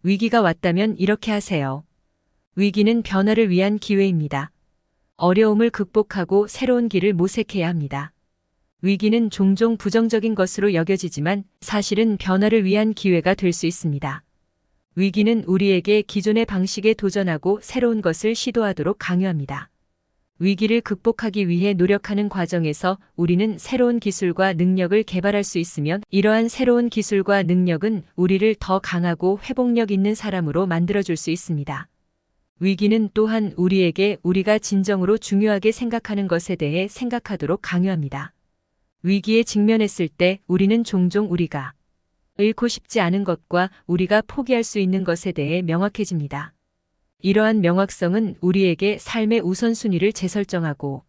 위기가 왔다면 이렇게 하세요. 위기는 변화를 위한 기회입니다. 어려움을 극복하고 새로운 길을 모색해야 합니다. 위기는 종종 부정적인 것으로 여겨지지만 사실은 변화를 위한 기회가 될 수 있습니다. 위기는 우리에게 기존의 방식에 도전하고 새로운 것을 시도하도록 강요합니다. 위기를 극복하기 위해 노력하는 과정에서 우리는 새로운 기술과 능력을 개발할 수 있으며 이러한 새로운 기술과 능력은 우리를 더 강하고 회복력 있는 사람으로 만들어줄 수 있습니다. 위기는 또한 우리에게 우리가 진정으로 중요하게 생각하는 것에 대해 생각하도록 강요합니다. 위기에 직면했을 때 우리는 종종 우리가 잃고 싶지 않은 것과 우리가 포기할 수 있는 것에 대해 명확해집니다. 이러한 명확성은 우리에게 삶의 우선순위를 재설정하고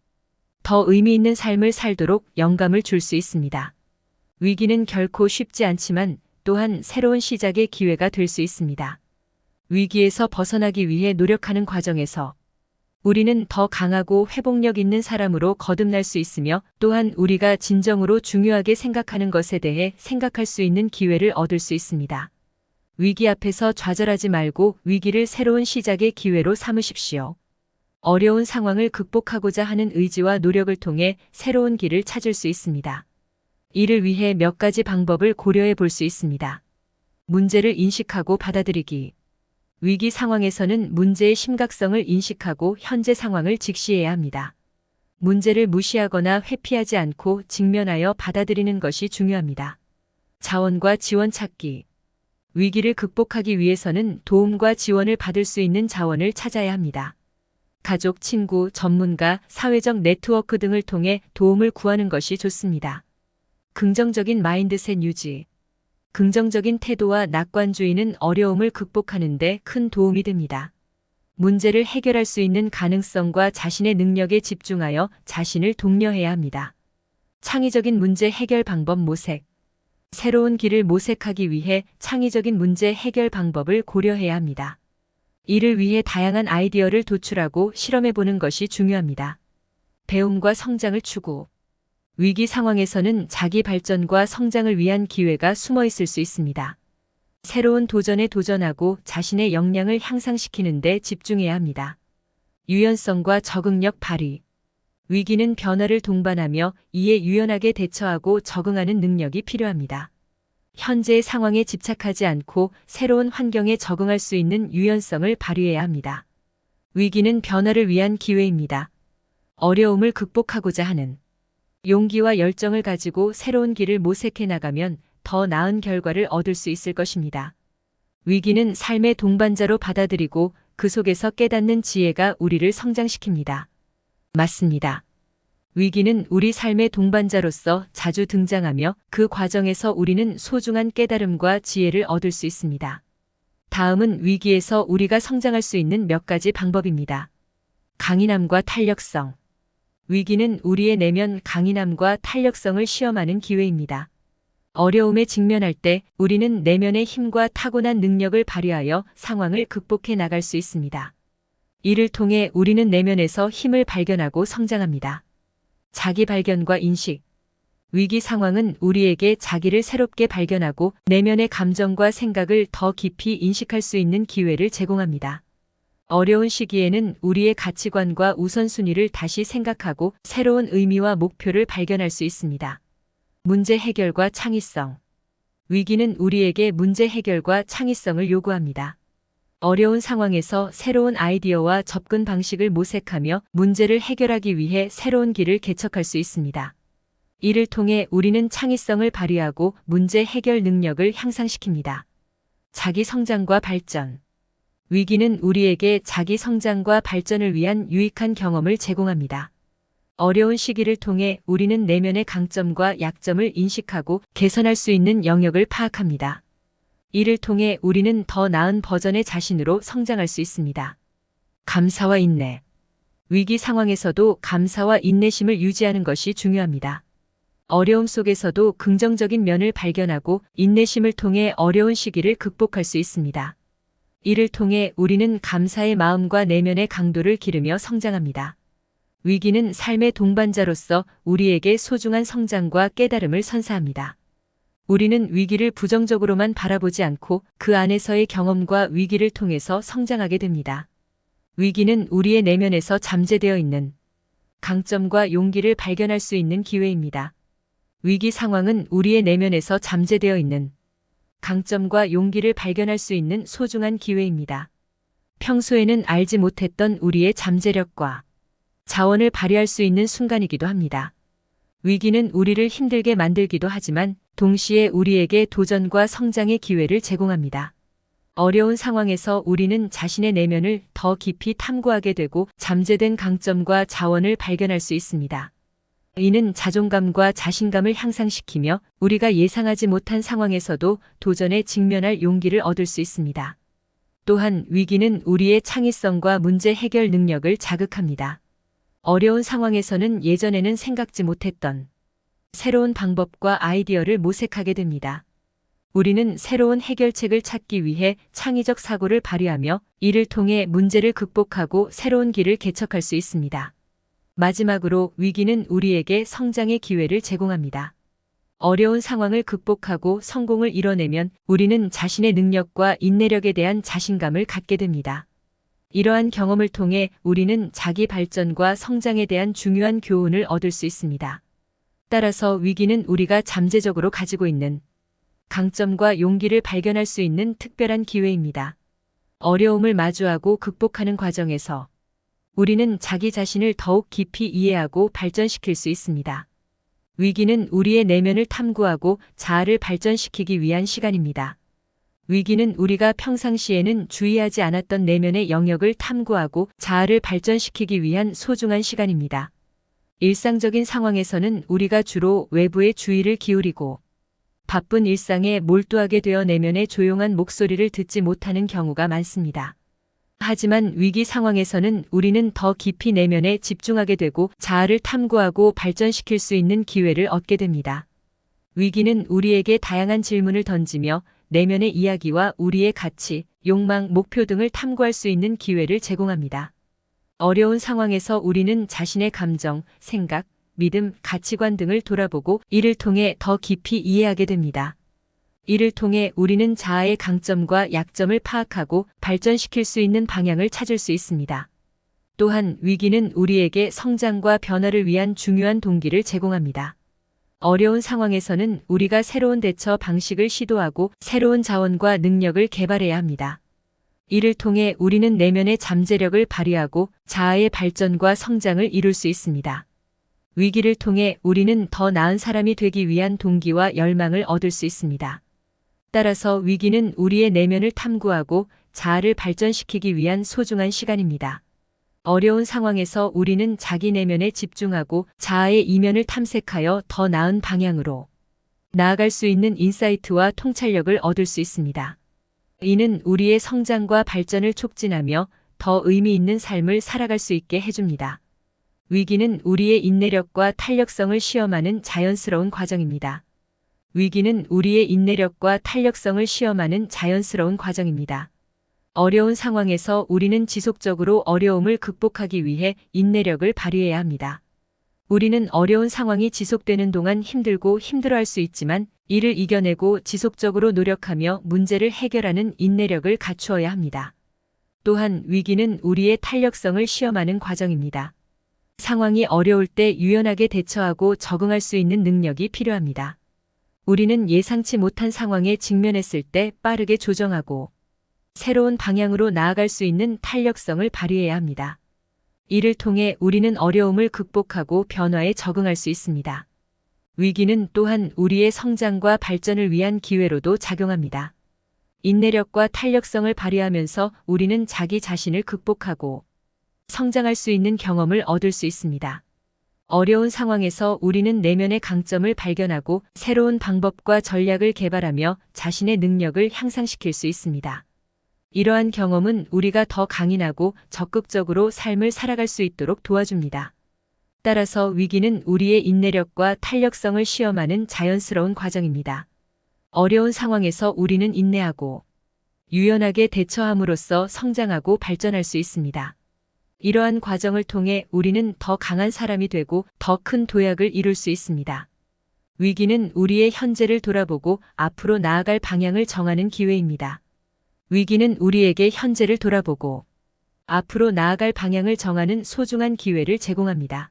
더 의미 있는 삶을 살도록 영감을 줄 수 있습니다. 위기는 결코 쉽지 않지만 또한 새로운 시작의 기회가 될 수 있습니다. 위기에서 벗어나기 위해 노력하는 과정에서 우리는 더 강하고 회복력 있는 사람으로 거듭날 수 있으며 또한 우리가 진정으로 중요하게 생각하는 것에 대해 생각할 수 있는 기회를 얻을 수 있습니다. 위기 앞에서 좌절하지 말고 위기를 새로운 시작의 기회로 삼으십시오. 어려운 상황을 극복하고자 하는 의지와 노력을 통해 새로운 길을 찾을 수 있습니다. 이를 위해 몇 가지 방법을 고려해 볼 수 있습니다. 문제를 인식하고 받아들이기. 위기 상황에서는 문제의 심각성을 인식하고 현재 상황을 직시해야 합니다. 문제를 무시하거나 회피하지 않고 직면하여 받아들이는 것이 중요합니다. 자원과 지원 찾기. 위기를 극복하기 위해서는 도움과 지원을 받을 수 있는 자원을 찾아야 합니다. 가족, 친구, 전문가, 사회적 네트워크 등을 통해 도움을 구하는 것이 좋습니다. 긍정적인 마인드셋 유지. 긍정적인 태도와 낙관주의는 어려움을 극복하는 데 큰 도움이 됩니다. 문제를 해결할 수 있는 가능성과 자신의 능력에 집중하여 자신을 독려해야 합니다. 창의적인 문제 해결 방법 모색. 새로운 길을 모색하기 위해 창의적인 문제 해결 방법을 고려해야 합니다. 이를 위해 다양한 아이디어를 도출하고 실험해보는 것이 중요합니다. 배움과 성장을 추구. 위기 상황에서는 자기 발전과 성장을 위한 기회가 숨어 있을 수 있습니다. 새로운 도전에 도전하고 자신의 역량을 향상시키는 데 집중해야 합니다. 유연성과 적응력 발휘. 위기는 변화를 동반하며 이에 유연하게 대처하고 적응하는 능력이 필요합니다. 현재의 상황에 집착하지 않고 새로운 환경에 적응할 수 있는 유연성을 발휘해야 합니다. 위기는 변화를 위한 기회입니다. 어려움을 극복하고자 하는 용기와 열정을 가지고 새로운 길을 모색해 나가면 더 나은 결과를 얻을 수 있을 것입니다. 위기는 삶의 동반자로 받아들이고 그 속에서 깨닫는 지혜가 우리를 성장시킵니다. 맞습니다. 위기는 우리 삶의 동반자로서 자주 등장하며 그 과정에서 우리는 소중한 깨달음과 지혜를 얻을 수 있습니다. 다음은 위기에서 우리가 성장할 수 있는 몇 가지 방법입니다. 강인함과 탄력성. 위기는 우리의 내면 강인함과 탄력성을 시험하는 기회입니다. 어려움에 직면할 때 우리는 내면의 힘과 타고난 능력을 발휘하여 상황을 극복해 나갈 수 있습니다. 이를 통해 우리는 내면에서 힘을 발견하고 성장합니다. 자기 발견과 인식. 위기 상황은 우리에게 자기를 새롭게 발견하고 내면의 감정과 생각을 더 깊이 인식할 수 있는 기회를 제공합니다. 어려운 시기에는 우리의 가치관과 우선순위를 다시 생각하고 새로운 의미와 목표를 발견할 수 있습니다. 문제 해결과 창의성. 위기는 우리에게 문제 해결과 창의성을 요구합니다. 어려운 상황에서 새로운 아이디어와 접근 방식을 모색하며 문제를 해결하기 위해 새로운 길을 개척할 수 있습니다. 이를 통해 우리는 창의성을 발휘하고 문제 해결 능력을 향상시킵니다. 자기 성장과 발전. 위기는 우리에게 자기 성장과 발전을 위한 유익한 경험을 제공합니다. 어려운 시기를 통해 우리는 내면의 강점과 약점을 인식하고 개선할 수 있는 영역을 파악합니다. 이를 통해 우리는 더 나은 버전의 자신으로 성장할 수 있습니다. 감사와 인내. 위기 상황에서도 감사와 인내심을 유지하는 것이 중요합니다. 어려움 속에서도 긍정적인 면을 발견하고 인내심을 통해 어려운 시기를 극복할 수 있습니다. 이를 통해 우리는 감사의 마음과 내면의 강도를 기르며 성장합니다. 위기는 삶의 동반자로서 우리에게 소중한 성장과 깨달음을 선사합니다. 우리는 위기를 부정적으로만 바라보지 않고 그 안에서의 경험과 위기를 통해서 성장하게 됩니다. 위기는 우리의 내면에서 잠재되어 있는 강점과 용기를 발견할 수 있는 기회입니다. 위기 상황은 우리의 내면에서 잠재되어 있는 강점과 용기를 발견할 수 있는 소중한 기회입니다. 평소에는 알지 못했던 우리의 잠재력과 자원을 발휘할 수 있는 순간이기도 합니다. 위기는 우리를 힘들게 만들기도 하지만 동시에 우리에게 도전과 성장의 기회를 제공합니다. 어려운 상황에서 우리는 자신의 내면을 더 깊이 탐구하게 되고 잠재된 강점과 자원을 발견할 수 있습니다. 이는 자존감과 자신감을 향상시키며 우리가 예상하지 못한 상황에서도 도전에 직면할 용기를 얻을 수 있습니다. 또한 위기는 우리의 창의성과 문제 해결 능력을 자극합니다. 어려운 상황에서는 예전에는 생각지 못했던 새로운 방법과 아이디어를 모색하게 됩니다. 우리는 새로운 해결책을 찾기 위해 창의적 사고를 발휘하며 이를 통해 문제를 극복하고 새로운 길을 개척할 수 있습니다. 마지막으로 위기는 우리에게 성장의 기회를 제공합니다. 어려운 상황을 극복하고 성공을 이뤄내면 우리는 자신의 능력과 인내력에 대한 자신감을 갖게 됩니다. 이러한 경험을 통해 우리는 자기 발전과 성장에 대한 중요한 교훈을 얻을 수 있습니다. 따라서 위기는 우리가 잠재적으로 가지고 있는 강점과 용기를 발견할 수 있는 특별한 기회입니다. 어려움을 마주하고 극복하는 과정에서 우리는 자기 자신을 더욱 깊이 이해하고 발전시킬 수 있습니다. 위기는 우리의 내면을 탐구하고 자아를 발전시키기 위한 시간입니다. 위기는 우리가 평상시에는 주의하지 않았던 내면의 영역을 탐구하고 자아를 발전시키기 위한 소중한 시간입니다. 일상적인 상황에서는 우리가 주로 외부에 주의를 기울이고 바쁜 일상에 몰두하게 되어 내면의 조용한 목소리를 듣지 못하는 경우가 많습니다. 하지만 위기 상황에서는 우리는 더 깊이 내면에 집중하게 되고 자아를 탐구하고 발전시킬 수 있는 기회를 얻게 됩니다. 위기는 우리에게 다양한 질문을 던지며 내면의 이야기와 우리의 가치, 욕망, 목표 등을 탐구할 수 있는 기회를 제공합니다. 어려운 상황에서 우리는 자신의 감정, 생각, 믿음, 가치관 등을 돌아보고 이를 통해 더 깊이 이해하게 됩니다. 이를 통해 우리는 자아의 강점과 약점을 파악하고 발전시킬 수 있는 방향을 찾을 수 있습니다. 또한 위기는 우리에게 성장과 변화를 위한 중요한 동기를 제공합니다. 어려운 상황에서는 우리가 새로운 대처 방식을 시도하고 새로운 자원과 능력을 개발해야 합니다. 이를 통해 우리는 내면의 잠재력을 발휘하고 자아의 발전과 성장을 이룰 수 있습니다. 위기를 통해 우리는 더 나은 사람이 되기 위한 동기와 열망을 얻을 수 있습니다. 따라서 위기는 우리의 내면을 탐구하고 자아를 발전시키기 위한 소중한 시간입니다. 어려운 상황에서 우리는 자기 내면에 집중하고 자아의 이면을 탐색하여 더 나은 방향으로 나아갈 수 있는 인사이트와 통찰력을 얻을 수 있습니다. 이는 우리의 성장과 발전을 촉진하며 더 의미 있는 삶을 살아갈 수 있게 해줍니다. 위기는 우리의 인내력과 탄력성을 시험하는 자연스러운 과정입니다. 위기는 우리의 인내력과 탄력성을 시험하는 자연스러운 과정입니다. 어려운 상황에서 우리는 지속적으로 어려움을 극복하기 위해 인내력을 발휘해야 합니다. 우리는 어려운 상황이 지속되는 동안 힘들고 힘들어할 수 있지만 이를 이겨내고 지속적으로 노력하며 문제를 해결하는 인내력을 갖추어야 합니다. 또한 위기는 우리의 탄력성을 시험하는 과정입니다. 상황이 어려울 때 유연하게 대처하고 적응할 수 있는 능력이 필요합니다. 우리는 예상치 못한 상황에 직면했을 때 빠르게 조정하고 새로운 방향으로 나아갈 수 있는 탄력성을 발휘해야 합니다. 이를 통해 우리는 어려움을 극복하고 변화에 적응할 수 있습니다. 위기는 또한 우리의 성장과 발전을 위한 기회로도 작용합니다. 인내력과 탄력성을 발휘하면서 우리는 자기 자신을 극복하고 성장할 수 있는 경험을 얻을 수 있습니다. 어려운 상황에서 우리는 내면의 강점을 발견하고 새로운 방법과 전략을 개발하며 자신의 능력을 향상시킬 수 있습니다. 이러한 경험은 우리가 더 강인하고 적극적으로 삶을 살아갈 수 있도록 도와줍니다. 따라서 위기는 우리의 인내력과 탄력성을 시험하는 자연스러운 과정입니다. 어려운 상황에서 우리는 인내하고 유연하게 대처함으로써 성장하고 발전할 수 있습니다. 이러한 과정을 통해 우리는 더 강한 사람이 되고 더 큰 도약을 이룰 수 있습니다. 위기는 우리의 현재를 돌아보고 앞으로 나아갈 방향을 정하는 기회입니다. 위기는 우리에게 현재를 돌아보고 앞으로 나아갈 방향을 정하는 소중한 기회를 제공합니다.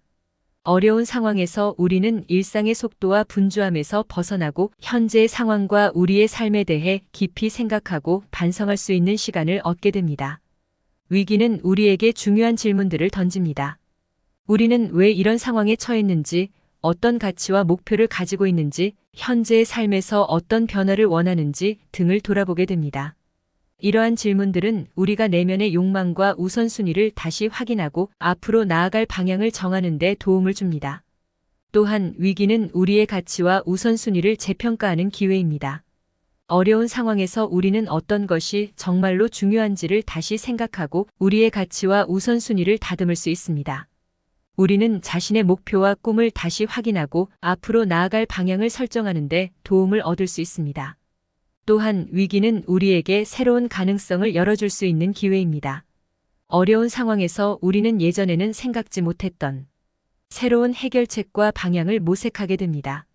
어려운 상황에서 우리는 일상의 속도와 분주함에서 벗어나고 현재의 상황과 우리의 삶에 대해 깊이 생각하고 반성할 수 있는 시간을 얻게 됩니다. 위기는 우리에게 중요한 질문들을 던집니다. 우리는 왜 이런 상황에 처했는지, 어떤 가치와 목표를 가지고 있는지, 현재의 삶에서 어떤 변화를 원하는지 등을 돌아보게 됩니다. 이러한 질문들은 우리가 내면의 욕망과 우선순위를 다시 확인하고 앞으로 나아갈 방향을 정하는 데 도움을 줍니다. 또한 위기는 우리의 가치와 우선순위를 재평가하는 기회입니다. 어려운 상황에서 우리는 어떤 것이 정말로 중요한지를 다시 생각하고 우리의 가치와 우선순위를 다듬을 수 있습니다. 우리는 자신의 목표와 꿈을 다시 확인하고 앞으로 나아갈 방향을 설정하는 데 도움을 얻을 수 있습니다. 또한 위기는 우리에게 새로운 가능성을 열어줄 수 있는 기회입니다. 어려운 상황에서 우리는 예전에는 생각지 못했던 새로운 해결책과 방향을 모색하게 됩니다.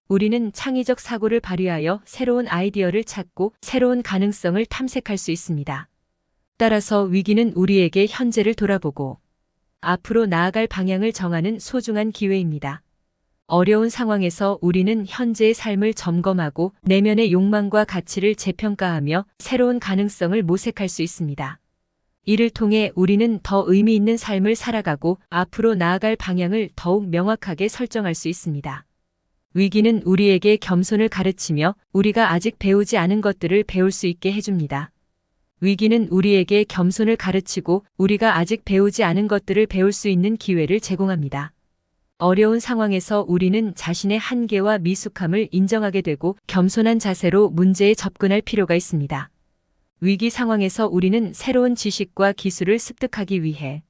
우리는 창의적 사고를 발휘하여 새로운 아이디어를 찾고 새로운 가능성을 탐색할 수 있습니다. 따라서 위기는 우리에게 현재를 돌아보고 앞으로 나아갈 방향을 정하는 소중한 기회입니다. 어려운 상황에서 우리는 현재의 삶을 점검하고 내면의 욕망과 가치를 재평가하며 새로운 가능성을 모색할 수 있습니다. 이를 통해 우리는 더 의미 있는 삶을 살아가고 앞으로 나아갈 방향을 더욱 명확하게 설정할 수 있습니다. 위기는 우리에게 겸손을 가르치며 우리가 아직 배우지 않은 것들을 배울 수 있게 해줍니다. 위기는 우리에게 겸손을 가르치고 우리가 아직 배우지 않은 것들을 배울 수 있는 기회를 제공합니다. 어려운 상황에서 우리는 자신의 한계와 미숙함을 인정하게 되고 겸손한 자세로 문제에 접근할 필요가 있습니다. 위기 상황에서 우리는 새로운 지식과 기술을 습득하기 위해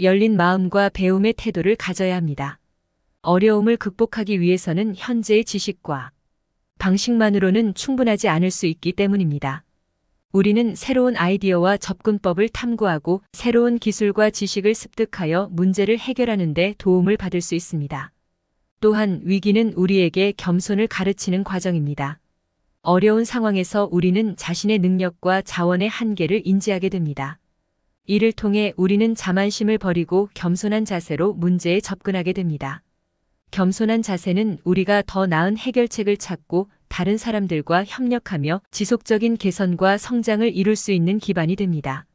열린 마음과 배움의 태도를 가져야 합니다. 어려움을 극복하기 위해서는 현재의 지식과 방식만으로는 충분하지 않을 수 있기 때문입니다. 우리는 새로운 아이디어와 접근법을 탐구하고 새로운 기술과 지식을 습득하여 문제를 해결하는 데 도움을 받을 수 있습니다. 또한 위기는 우리에게 겸손을 가르치는 과정입니다. 어려운 상황에서 우리는 자신의 능력과 자원의 한계를 인지하게 됩니다. 이를 통해 우리는 자만심을 버리고 겸손한 자세로 문제에 접근하게 됩니다. 겸손한 자세는 우리가 더 나은 해결책을 찾고 다른 사람들과 협력하며 지속적인 개선과 성장을 이룰 수 있는 기반이 됩니다.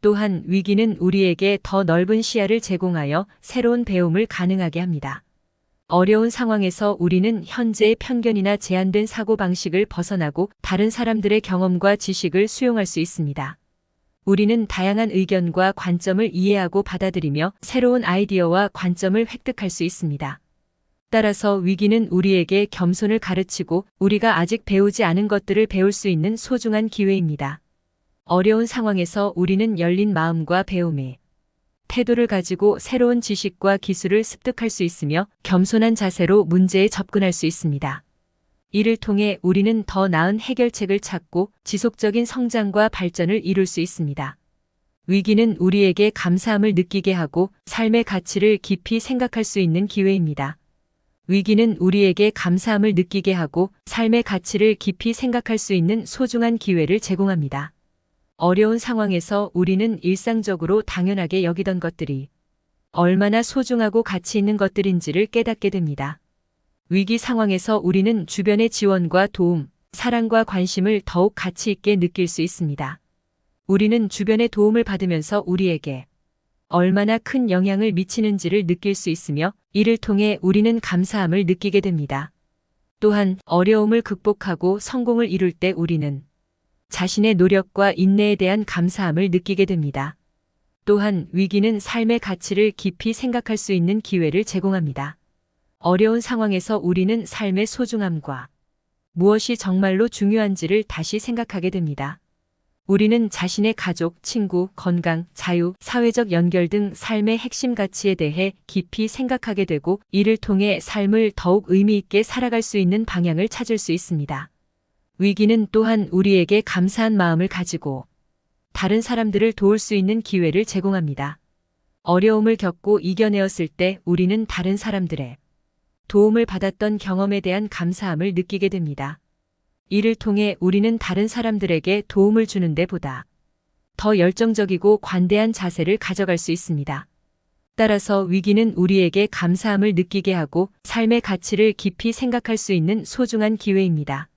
또한 위기는 우리에게 더 넓은 시야를 제공하여 새로운 배움을 가능하게 합니다. 어려운 상황에서 우리는 현재의 편견이나 제한된 사고방식을 벗어나고 다른 사람들의 경험과 지식을 수용할 수 있습니다. 우리는 다양한 의견과 관점을 이해하고 받아들이며 새로운 아이디어와 관점을 획득할 수 있습니다. 따라서 위기는 우리에게 겸손을 가르치고 우리가 아직 배우지 않은 것들을 배울 수 있는 소중한 기회입니다. 어려운 상황에서 우리는 열린 마음과 배움의 태도를 가지고 새로운 지식과 기술을 습득할 수 있으며 겸손한 자세로 문제에 접근할 수 있습니다. 이를 통해 우리는 더 나은 해결책을 찾고 지속적인 성장과 발전을 이룰 수 있습니다. 위기는 우리에게 감사함을 느끼게 하고 삶의 가치를 깊이 생각할 수 있는 기회입니다. 위기는 우리에게 감사함을 느끼게 하고 삶의 가치를 깊이 생각할 수 있는 소중한 기회를 제공합니다. 어려운 상황에서 우리는 일상적으로 당연하게 여기던 것들이 얼마나 소중하고 가치 있는 것들인지를 깨닫게 됩니다. 위기 상황에서 우리는 주변의 지원과 도움, 사랑과 관심을 더욱 가치 있게 느낄 수 있습니다. 우리는 주변의 도움을 받으면서 우리에게 얼마나 큰 영향을 미치는지를 느낄 수 있으며 이를 통해 우리는 감사함을 느끼게 됩니다. 또한 어려움을 극복하고 성공을 이룰 때 우리는 자신의 노력과 인내에 대한 감사함을 느끼게 됩니다. 또한 위기는 삶의 가치를 깊이 생각할 수 있는 기회를 제공합니다. 어려운 상황에서 우리는 삶의 소중함과 무엇이 정말로 중요한지를 다시 생각하게 됩니다. 우리는 자신의 가족, 친구, 건강, 자유, 사회적 연결 등 삶의 핵심 가치에 대해 깊이 생각하게 되고 이를 통해 삶을 더욱 의미 있게 살아갈 수 있는 방향을 찾을 수 있습니다. 위기는 또한 우리에게 감사한 마음을 가지고 다른 사람들을 도울 수 있는 기회를 제공합니다. 어려움을 겪고 이겨내었을 때 우리는 다른 사람들의 도움을 받았던 경험에 대한 감사함을 느끼게 됩니다. 이를 통해 우리는 다른 사람들에게 도움을 주는 데보다 더 열정적이고 관대한 자세를 가져갈 수 있습니다. 따라서 위기는 우리에게 감사함을 느끼게 하고 삶의 가치를 깊이 생각할 수 있는 소중한 기회입니다.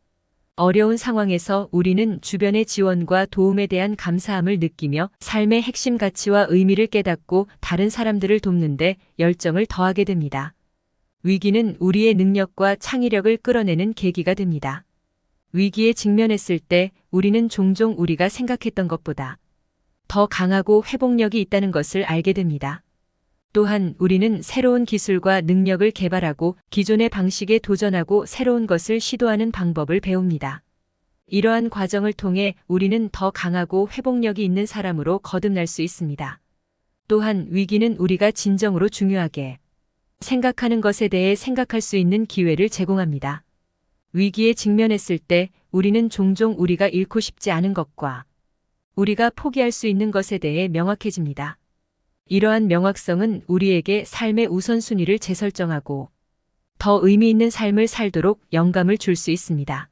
어려운 상황에서 우리는 주변의 지원과 도움에 대한 감사함을 느끼며 삶의 핵심 가치와 의미를 깨닫고 다른 사람들을 돕는 데 열정을 더하게 됩니다. 위기는 우리의 능력과 창의력을 끌어내는 계기가 됩니다. 위기에 직면했을 때 우리는 종종 우리가 생각했던 것보다 더 강하고 회복력이 있다는 것을 알게 됩니다. 또한 우리는 새로운 기술과 능력을 개발하고 기존의 방식에 도전하고 새로운 것을 시도하는 방법을 배웁니다. 이러한 과정을 통해 우리는 더 강하고 회복력이 있는 사람으로 거듭날 수 있습니다. 또한 위기는 우리가 진정으로 중요하게 생각하는 것에 대해 생각할 수 있는 기회를 제공합니다. 위기에 직면했을 때 우리는 종종 우리가 잃고 싶지 않은 것과 우리가 포기할 수 있는 것에 대해 명확해집니다. 이러한 명확성은 우리에게 삶의 우선순위를 재설정하고 더 의미 있는 삶을 살도록 영감을 줄 수 있습니다.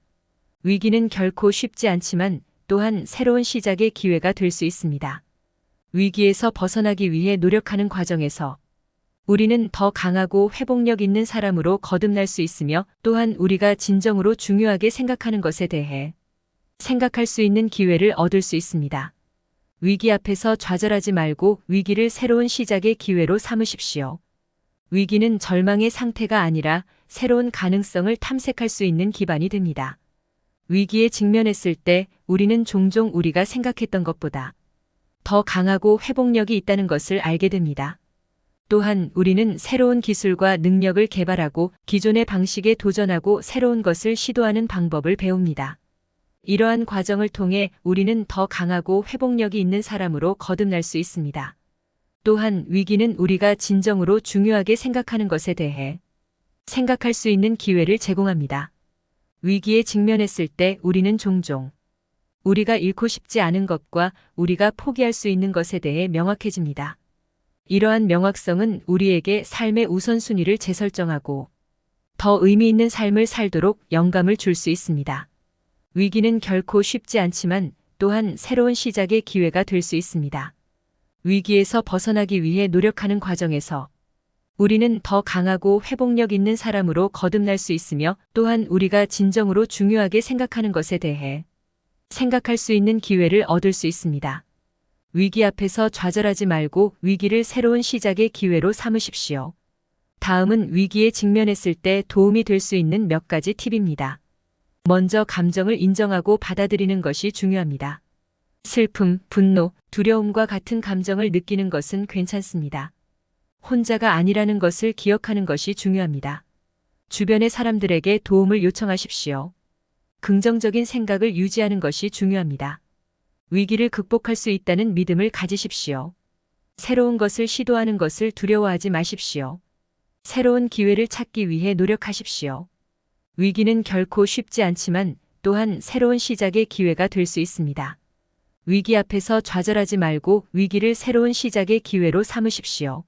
위기는 결코 쉽지 않지만 또한 새로운 시작의 기회가 될 수 있습니다. 위기에서 벗어나기 위해 노력하는 과정에서 우리는 더 강하고 회복력 있는 사람으로 거듭날 수 있으며 또한 우리가 진정으로 중요하게 생각하는 것에 대해 생각할 수 있는 기회를 얻을 수 있습니다. 위기 앞에서 좌절하지 말고 위기를 새로운 시작의 기회로 삼으십시오. 위기는 절망의 상태가 아니라 새로운 가능성을 탐색할 수 있는 기반이 됩니다. 위기에 직면했을 때 우리는 종종 우리가 생각했던 것보다 더 강하고 회복력이 있다는 것을 알게 됩니다. 또한 우리는 새로운 기술과 능력을 개발하고 기존의 방식에 도전하고 새로운 것을 시도하는 방법을 배웁니다. 이러한 과정을 통해 우리는 더 강하고 회복력이 있는 사람으로 거듭날 수 있습니다. 또한 위기는 우리가 진정으로 중요하게 생각하는 것에 대해 생각할 수 있는 기회를 제공합니다. 위기에 직면했을 때 우리는 종종 우리가 잃고 싶지 않은 것과 우리가 포기할 수 있는 것에 대해 명확해집니다. 이러한 명확성은 우리에게 삶의 우선순위를 재설정하고 더 의미 있는 삶을 살도록 영감을 줄 수 있습니다. 위기는 결코 쉽지 않지만 또한 새로운 시작의 기회가 될 수 있습니다. 위기에서 벗어나기 위해 노력하는 과정에서 우리는 더 강하고 회복력 있는 사람으로 거듭날 수 있으며 또한 우리가 진정으로 중요하게 생각하는 것에 대해 생각할 수 있는 기회를 얻을 수 있습니다. 위기 앞에서 좌절하지 말고 위기를 새로운 시작의 기회로 삼으십시오. 다음은 위기에 직면했을 때 도움이 될 수 있는 몇 가지 팁입니다. 먼저 감정을 인정하고 받아들이는 것이 중요합니다. 슬픔, 분노, 두려움과 같은 감정을 느끼는 것은 괜찮습니다. 혼자가 아니라는 것을 기억하는 것이 중요합니다. 주변의 사람들에게 도움을 요청하십시오. 긍정적인 생각을 유지하는 것이 중요합니다. 위기를 극복할 수 있다는 믿음을 가지십시오. 새로운 것을 시도하는 것을 두려워하지 마십시오. 새로운 기회를 찾기 위해 노력하십시오. 위기는 결코 쉽지 않지만 또한 새로운 시작의 기회가 될 수 있습니다. 위기 앞에서 좌절하지 말고 위기를 새로운 시작의 기회로 삼으십시오.